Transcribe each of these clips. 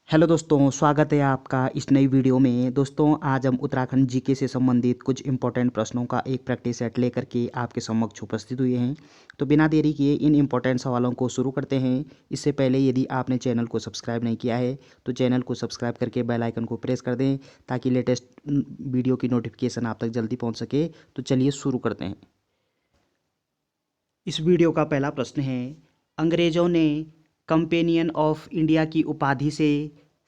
Hello दोस्तों, स्वागत है आपका इस नई वीडियो में। दोस्तों, आज हम उत्तराखंड जीके से संबंधित कुछ इंपॉर्टेंट प्रश्नों का एक प्रैक्टिस सेट लेकर के आपके समक्ष उपस्थित हुए हैं। तो बिना देरी किए इन इंपॉर्टेंट सवालों को शुरू करते हैं। इससे पहले यदि आपने चैनल को सब्सक्राइब नहीं किया है तो चैनल को सब्सक्राइब करके बेल आइकन को प्रेस कर दें ताकि लेटेस्ट वीडियो की नोटिफिकेशन आप तक जल्दी पहुँच सके। तो चलिए शुरू करते हैं। इस वीडियो का पहला प्रश्न है, अंग्रेजों ने कंपेनियन ऑफ इंडिया की उपाधि से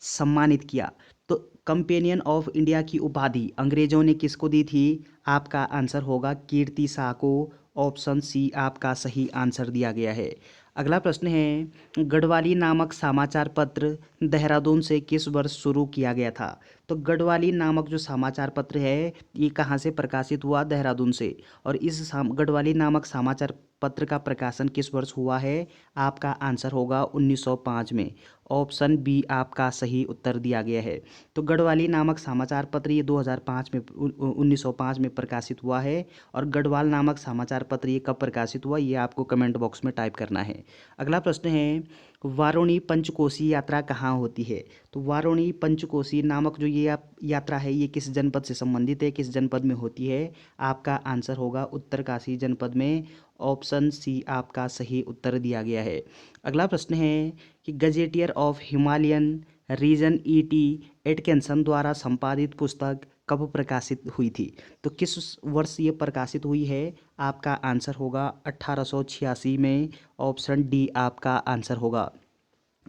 सम्मानित किया। तो कंपेनियन ऑफ इंडिया की उपाधि अंग्रेजों ने किसको दी थी? आपका आंसर होगा कीर्ति शाह को। ऑप्शन सी आपका सही आंसर दिया गया है। अगला प्रश्न है, गढ़वाली नामक समाचार पत्र देहरादून से किस वर्ष शुरू किया गया था? तो गढ़वाली नामक जो समाचार पत्र है ये कहाँ से प्रकाशित हुआ? देहरादून से। और इस गढ़वाली नामक समाचार पत्र का प्रकाशन किस वर्ष हुआ है? आपका आंसर होगा 1905 में। ऑप्शन बी आपका सही उत्तर दिया गया है। तो गढ़वाली नामक समाचार पत्र ये 2005 में 1905 में प्रकाशित हुआ है। और गढ़वाल नामक समाचार पत्र ये कब प्रकाशित हुआ ये आपको कमेंट बॉक्स में टाइप करना है। अगला प्रश्न है, वारुणी पंचकोशी यात्रा कहाँ होती है? तो वारुणी पंचकोशी नामक जो ये यात्रा है ये किस जनपद से संबंधित है, किस जनपद में होती है? आपका आंसर होगा उत्तरकाशी जनपद में। ऑप्शन सी आपका सही उत्तर दिया गया है। अगला प्रश्न है कि gazetteer of Himalayan region E T Atkinson द्वारा संपादित पुस्तक कब प्रकाशित हुई थी? तो किस वर्ष ये प्रकाशित हुई है? आपका आंसर होगा 1886 में। ऑप्शन डी आपका आंसर होगा।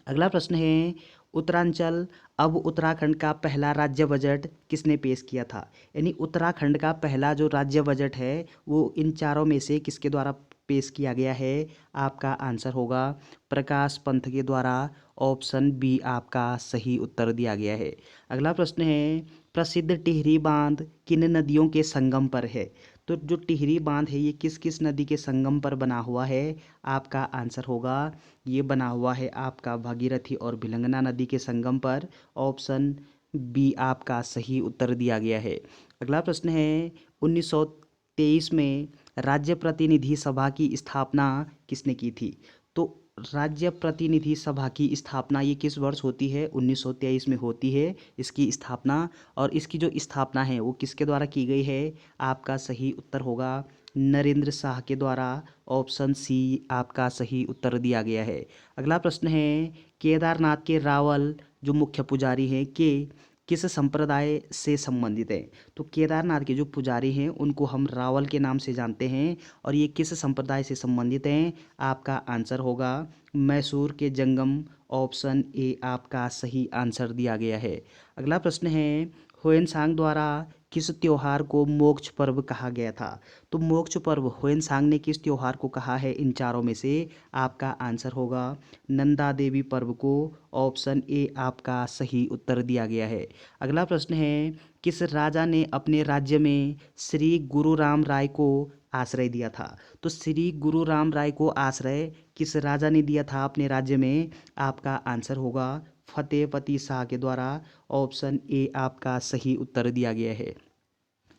अगला प्रश्न है, उत्तरांचल अब उत्तराखंड का पहला राज्य बजट किसने पेश किया था? यानी उत्तराखंड का पहला जो राज्य बजट है वो इन चारों में से किसके द्वारा पेश किया गया है? आपका आंसर होगा प्रकाश पंत के द्वारा। ऑप्शन बी आपका सही उत्तर दिया गया है। अगला प्रश्न है, प्रसिद्ध टिहरी बांध किन नदियों के संगम पर है? तो जो टिहरी बांध है ये किस किस नदी के संगम पर बना हुआ है? आपका आंसर होगा ये बना हुआ है आपका भागीरथी और भिलंगना नदी के संगम पर। ऑप्शन बी आपका सही उत्तर दिया गया है। अगला प्रश्न है, 1923 में राज्य प्रतिनिधि सभा की स्थापना किसने की थी? तो राज्य प्रतिनिधि सभा की स्थापना ये किस वर्ष होती है? 1923 में होती है इसकी स्थापना। और इसकी जो स्थापना है वो किसके द्वारा की गई है? आपका सही उत्तर होगा नरेंद्र शाह के द्वारा। ऑप्शन सी आपका सही उत्तर दिया गया है। अगला प्रश्न है, केदारनाथ के रावल जो मुख्य पुजारी हैं के किस संप्रदाय से संबंधित हैं? तो केदारनाथ के जो पुजारी हैं उनको हम रावल के नाम से जानते हैं। और ये किस संप्रदाय से संबंधित हैं? आपका आंसर होगा मैसूर के जंगम। ऑप्शन ए आपका सही आंसर दिया गया है। अगला प्रश्न है, ह्वेनसांग द्वारा किस त्योहार को मोक्ष पर्व कहा गया था? तो मोक्ष पर्व ह्वेनसांग ने किस त्योहार को कहा है इन चारों में से? आपका आंसर होगा नंदा देवी पर्व को। ऑप्शन ए आपका सही उत्तर दिया गया है। अगला प्रश्न है, किस राजा ने अपने राज्य में श्री गुरु राम राय को आश्रय दिया था? तो श्री गुरु राम राय को आश्रय किस राजा ने दिया था अपने राज्य में? आपका आंसर होगा फतेहपति शाह के द्वारा। ऑप्शन ए आपका सही उत्तर दिया गया है।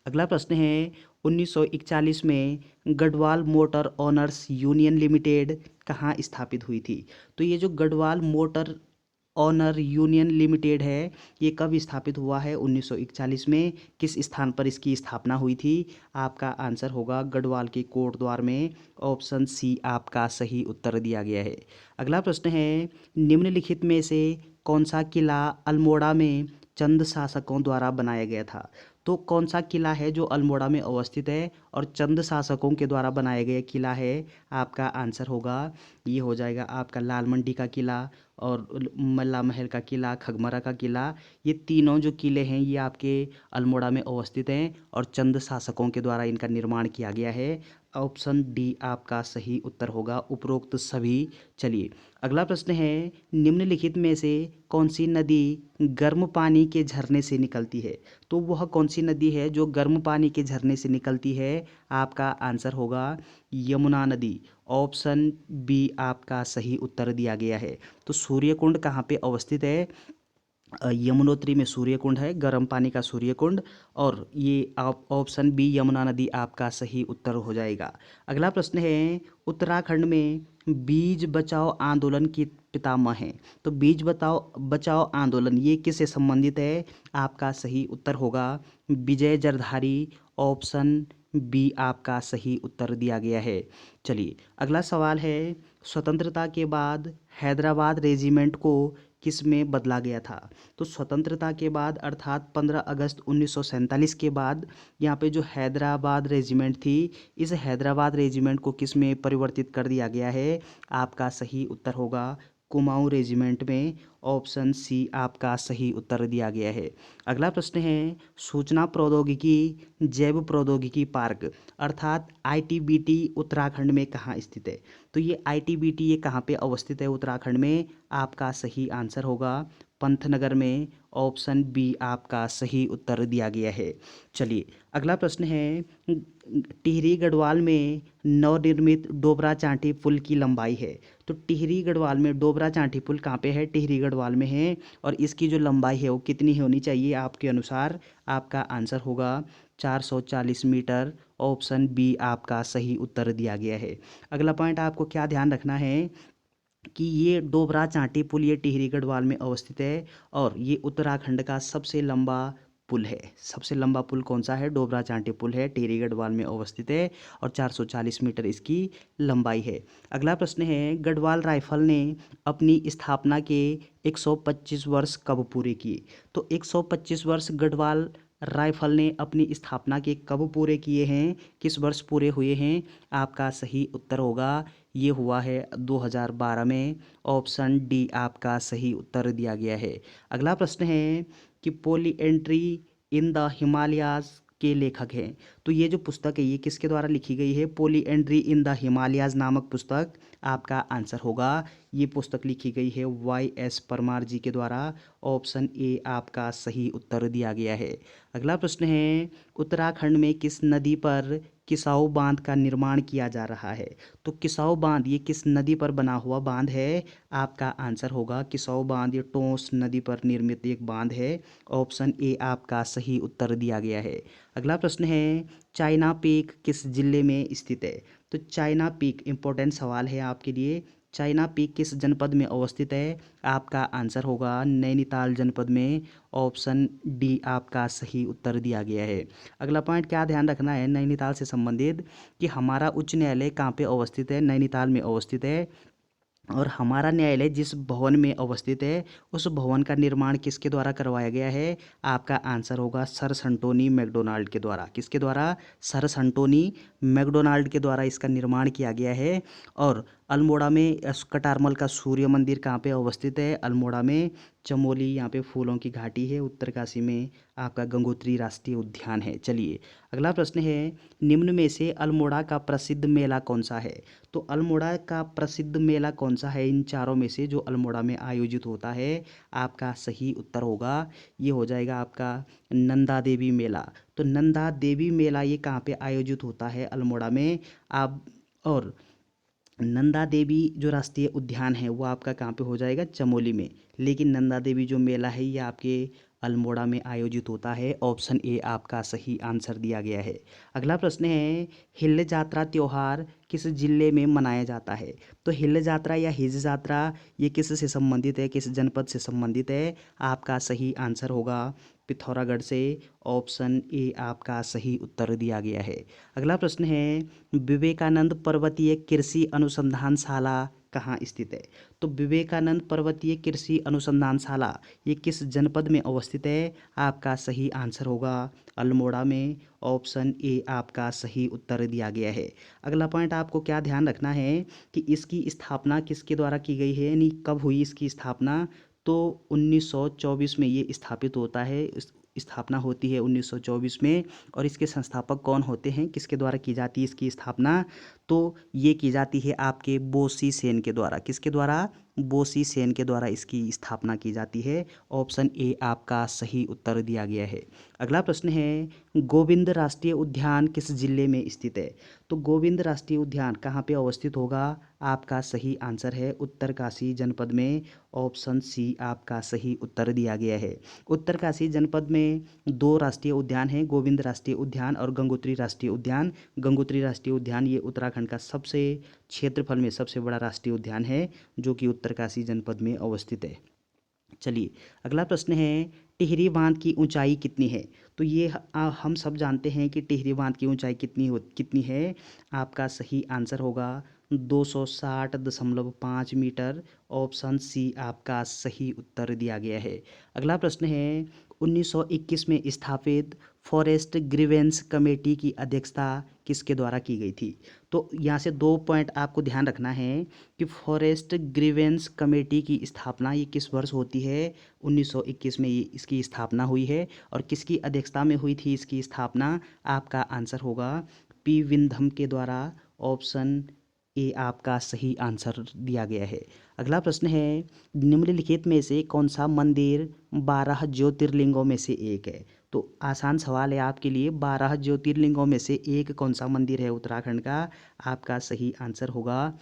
अगला प्रश्न है, 1941 में Garhwal motor owners union limited कहाँ स्थापित हुई थी? तो ये जो Garhwal motor owner union limited है ये कब स्थापित हुआ है? 1941 में। किस स्थान पर इसकी स्थापना हुई थी? आपका आंसर होगा गढ़वाल के कोटद्वार में। ऑप्शन सी आपका सही उत्तर दिया गया है। अगला प्रश्न है, निम्नलिखित में से कौन सा किला अल्मोड़ा में चंद शासकों द्वारा बनाया गया था? तो कौन सा किला है जो अल्मोड़ा में अवस्थित है और चंद शासकों के द्वारा बनाया गया किला है? आपका आंसर होगा ये हो जाएगा आपका लाल मंडी का किला और मल्ला महल का किला, खगमरा का किला। ये तीनों जो किले हैं ये आपके अल्मोड़ा में अवस्थित हैं और चंद शासकों के द्वारा इनका निर्माण किया गया है। ऑप्शन डी आपका सही उत्तर होगा उपरोक्त सभी। चलिए अगला प्रश्न है, निम्नलिखित में से कौन सी नदी गर्म पानी के झरने से निकलती है? तो वह कौन सी नदी है जो गर्म पानी के झरने से निकलती है? आपका आंसर होगा यमुना नदी। ऑप्शन बी आपका सही उत्तर दिया गया है। तो सूर्यकुंड कहाँ पे अवस्थित है? यमुनोत्री में सूर्य कुंड है, गर्म पानी का सूर्य कुंड। और ये आप ऑप्शन बी यमुना नदी आपका सही उत्तर हो जाएगा। अगला प्रश्न है, उत्तराखंड में बीज बचाओ आंदोलन की पितामह हैं। तो बीज बचाओ बचाओ आंदोलन ये किससे संबंधित है? आपका सही उत्तर होगा विजय जरधारी। ऑप्शन बी आपका सही उत्तर दिया गया है। चलिए अगला सवाल है, स्वतंत्रता के बाद हैदराबाद रेजिमेंट को किस में बदला गया था? तो स्वतंत्रता के बाद अर्थात 15 अगस्त 1947 के बाद यहाँ पे जो हैदराबाद रेजिमेंट थी, इस हैदराबाद रेजिमेंट को किस में परिवर्तित कर दिया गया है? आपका सही उत्तर होगा कुमाऊं रेजिमेंट में। ऑप्शन सी आपका सही उत्तर दिया गया है। अगला प्रश्न है, सूचना प्रौद्योगिकी जैव प्रौद्योगिकी पार्क अर्थात आईटीबीटी उत्तराखंड में कहाँ स्थित है? तो ये आईटीबीटी ये कहाँ पे अवस्थित है उत्तराखंड में? आपका सही आंसर होगा पंतनगर में। ऑप्शन बी आपका सही उत्तर दिया गया है। चलिए अगला प्रश्न है, टिहरी गढ़वाल में नवनिर्मित डोबरा चांठी पुल की लंबाई है। तो टिहरी गढ़वाल में डोबरा चांठी पुल कहाँ पे है? टिहरी गढ़वाल में है। और इसकी जो लंबाई है वो कितनी होनी चाहिए आपके अनुसार? आपका आंसर होगा 440 मीटर। ऑप्शन बी आपका सही उत्तर दिया गया है। अगला पॉइंट आपको क्या ध्यान रखना है कि ये डोबरा चांठी पुल ये टिहरी गढ़वाल में अवस्थित है और ये उत्तराखंड का सबसे लंबा पुल है। सबसे लंबा पुल कौन सा है? डोबरा चांठी पुल है, टिहरी गढ़वाल में अवस्थित है और 440 मीटर इसकी लंबाई है। अगला प्रश्न है, गढ़वाल राइफल ने अपनी स्थापना के 125 वर्ष कब पूरे किए? तो 125 वर्ष गढ़वाल राइफल ने अपनी स्थापना के कब पूरे किए हैं? किस वर्ष पूरे हुए हैं? आपका सही उत्तर होगा ये हुआ है 2012 में। ऑप्शन डी आपका सही उत्तर दिया गया है। अगला प्रश्न है कि पोली एंट्री इन द हिमालयाज के लेखक हैं। तो ये जो पुस्तक है ये किसके द्वारा लिखी गई है? पोली एंट्री इन द हिमालयाज नामक पुस्तक आपका आंसर होगा। ये पुस्तक लिखी गई है YS परमार जी के द्वारा। ऑप्शन ए आपका सही उत्तर दिया गया है। अगला प्रश्न है, उत्तराखंड में किस नदी पर किसाऊ बांध का निर्माण किया जा रहा है? तो किसाऊ बांध ये किस नदी पर बना हुआ बांध है? आपका आंसर होगा किसाऊ बांध ये टोंस नदी पर निर्मित एक बांध है। ऑप्शन ए आपका सही उत्तर दिया गया है। अगला प्रश्न है, चाइना पीक किस जिले में स्थित है? तो चाइना पीक इंपॉर्टेंट सवाल है आपके लिए। चाइना पीक किस जनपद में अवस्थित है? आपका आंसर होगा नैनीताल जनपद में। ऑप्शन डी आपका सही उत्तर दिया गया है। अगला पॉइंट क्या ध्यान रखना है नैनीताल से संबंधित कि हमारा उच्च न्यायालय कहाँ पे अवस्थित है? नैनीताल में अवस्थित है। और हमारा न्यायालय जिस भवन में अवस्थित है उस भवन का निर्माण किसके द्वारा करवाया गया है? आपका आंसर होगा सर संटोनी मैकडोनाल्ड के द्वारा। किसके द्वारा? सर संटोनी मैकडोनाल्ड के द्वारा इसका निर्माण किया गया है। और अल्मोड़ा में कटारमल का सूर्य मंदिर कहाँ पे अवस्थित है? अल्मोड़ा में। चमोली यहाँ पे फूलों की घाटी है। उत्तरकाशी में आपका गंगोत्री राष्ट्रीय उद्यान है। चलिए अगला प्रश्न है, निम्न में से अल्मोड़ा का प्रसिद्ध मेला कौन सा है? तो अल्मोड़ा का प्रसिद्ध मेला कौन सा है इन चारों में से जो अल्मोड़ा में आयोजित होता है? आपका सही उत्तर होगा ये हो जाएगा आपका नंदा देवी मेला। तो नंदा देवी मेला ये कहाँ पे आयोजित होता है? अल्मोड़ा में। आप और नंदा देवी जो राष्ट्रीय उद्यान है वो आपका कहाँ पे हो जाएगा? चमोली में। लेकिन नंदा देवी जो मेला है ये आपके अल्मोड़ा में आयोजित होता है। ऑप्शन ए आपका सही आंसर दिया गया है। अगला प्रश्न है, हिल जात्रा त्योहार किस जिले में मनाया जाता है? तो हिल जात्रा या हिज जात्रा ये किस से संबंधित है? किस जनपद से संबंधित है? आपका सही आंसर होगा पिथौरागढ़ से। ऑप्शन ए आपका सही उत्तर दिया गया है। अगला प्रश्न है, विवेकानंद पर्वतीय कृषि अनुसंधानशाला कहाँ स्थित है? तो विवेकानंद पर्वतीय कृषि अनुसंधानशाला ये किस जनपद में अवस्थित है? आपका सही आंसर होगा अल्मोड़ा में। ऑप्शन ए आपका सही उत्तर दिया गया है। अगला पॉइंट आपको क्या ध्यान रखना है कि इसकी स्थापना किसके द्वारा की गई है, यानी कब हुई इसकी स्थापना? तो 1924 में ये स्थापित होता है। स्थापना होती है 1924 में। और इसके संस्थापक कौन होते हैं? किसके द्वारा की जाती है इसकी स्थापना? तो ये की जाती है आपके बोसी सेन के द्वारा। किसके द्वारा? बोसी सेन के द्वारा इसकी स्थापना की जाती है। ऑप्शन ए आपका सही उत्तर दिया गया है। अगला प्रश्न है, गोविंद राष्ट्रीय उद्यान किस जिले में स्थित है? तो गोविंद राष्ट्रीय उद्यान कहाँ पे अवस्थित होगा? आपका सही आंसर है उत्तरकाशी जनपद में। ऑप्शन सी आपका सही उत्तर दिया गया है। उत्तरकाशी जनपद में दो राष्ट्रीय उद्यान हैं, गोविंद राष्ट्रीय उद्यान और गंगोत्री राष्ट्रीय उद्यान। गंगोत्री राष्ट्रीय उद्यान ये उत्तराखंड का सबसे क्षेत्रफल में सबसे बड़ा राष्ट्रीय उद्यान है, जो कि उत्तरकाशी जनपद में अवस्थित है। चलिए अगला प्रश्न है, टिहरी बांध की ऊंचाई कितनी है? तो ये हम सब जानते हैं कि टिहरी बांध की ऊंचाई कितनी है। आपका सही आंसर होगा 260.5 मीटर। ऑप्शन सी आपका सही उत्तर दिया गया है। अगला प्रश्न है, 1921 में स्थापित फॉरेस्ट ग्रीवेंस कमेटी की अध्यक्षता किसके द्वारा की गई थी? तो यहाँ से 2 पॉइंट आपको ध्यान रखना है कि फॉरेस्ट ग्रीवेंस कमेटी की स्थापना ये किस वर्ष होती है? 1921 में ये इसकी स्थापना हुई है। और किसकी अध्यक्षता में हुई थी इसकी स्थापना? आपका आंसर होगा पी विंधम के द्वारा। ऑप्शन ए आपका सही आंसर दिया गया है। अगला प्रश्न है, निम्नलिखित में से कौन सा मंदिर 12 ज्योतिर्लिंगों में से एक है? तो आसान सवाल है आपके लिए, 12 ज्योतिर्लिंगों में से एक कौन सा मंदिर है उत्तराखंड का? आपका सही आंसर होगा,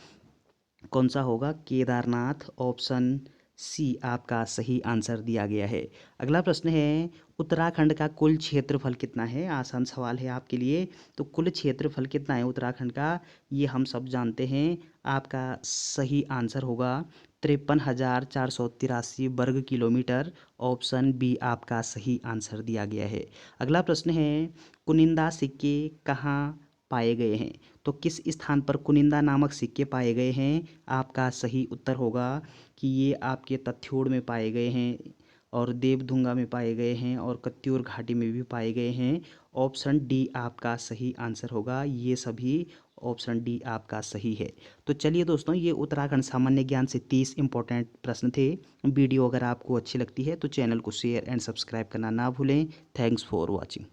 कौन सा होगा? केदारनाथ। ऑप्शन सी आपका सही आंसर दिया गया है। अगला प्रश्न है, उत्तराखंड का कुल क्षेत्रफल कितना है? आसान सवाल है आपके लिए। तो कुल क्षेत्रफल कितना है उत्तराखंड का? ये हम सब जानते हैं। आपका सही आंसर होगा 53,483 वर्ग किलोमीटर। ऑप्शन बी आपका सही आंसर दिया गया है। अगला प्रश्न है, कुनिंदा सिक्के कहाँ पाए गए हैं? तो किस स्थान पर कुनिंदा नामक सिक्के पाए गए हैं? आपका सही उत्तर होगा कि ये आपके तथ्योड़ में पाए गए हैं और देवधुंगा में पाए गए हैं और कत्यूर घाटी में भी पाए गए हैं। ऑप्शन डी आपका सही आंसर होगा। ये सभी ऑप्शन डी आपका सही है। तो चलिए दोस्तों, ये उत्तराखंड सामान्य ज्ञान से 30 इंपॉर्टेंट प्रश्न थे। वीडियो अगर आपको अच्छी लगती है तो चैनल को शेयर एंड सब्सक्राइब करना ना भूलें। Thanks for watching.